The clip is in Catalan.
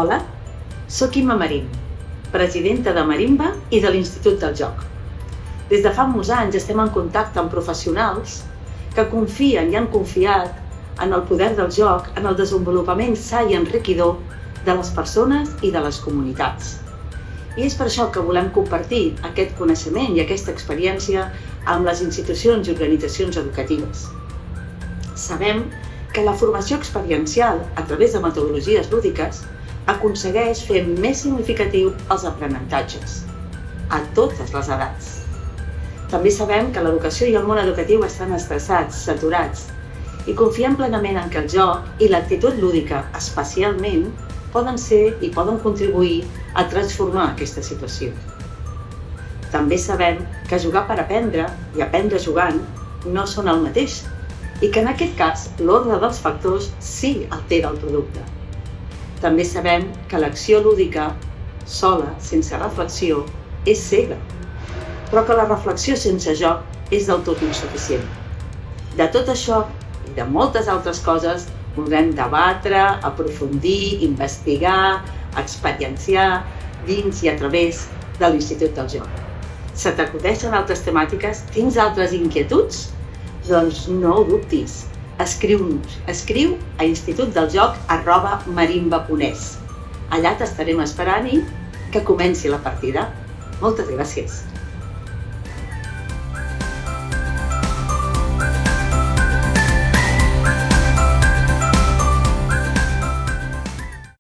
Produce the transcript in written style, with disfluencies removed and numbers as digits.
Hola, soc Imma Marín, presidenta de Marimba i de l'Institut del Joc. Des de fa molts anys estem en contacte amb professionals que confien i han confiat en el poder del joc, en el desenvolupament sa i enriquidor de les persones i de les comunitats. I és per això que volem compartir aquest coneixement i aquesta experiència amb les institucions i organitzacions educatives. Sabem que la formació experiencial a través de metodologies lúdiques aconsegueix fer més significatiu els aprenentatges a totes les edats. També sabem que l'educació i el món educatiu estan estressats, saturats, i confiem plenament en que el joc i l'actitud lúdica, especialment, poden ser i poden contribuir a transformar aquesta situació. També sabem que jugar per aprendre i aprendre jugant no són el mateix i que en aquest cas l'ordre dels factors sí altera el producte. També sabem que l'acció lúdica, sola, sense reflexió, és cega, però que la reflexió sense joc és del tot insuficient. De tot això i de moltes altres coses podrem debatre, aprofundir, investigar, experienciar dins i a través de l'Institut del Joc. Se t'acudeixen altres temàtiques? Tens altres inquietuds? Doncs no ho dubtis, escriu-nos, escriu a institutdeljoc@marimba.es. Allà t'estarem esperant i que comenci la partida. Moltes gràcies.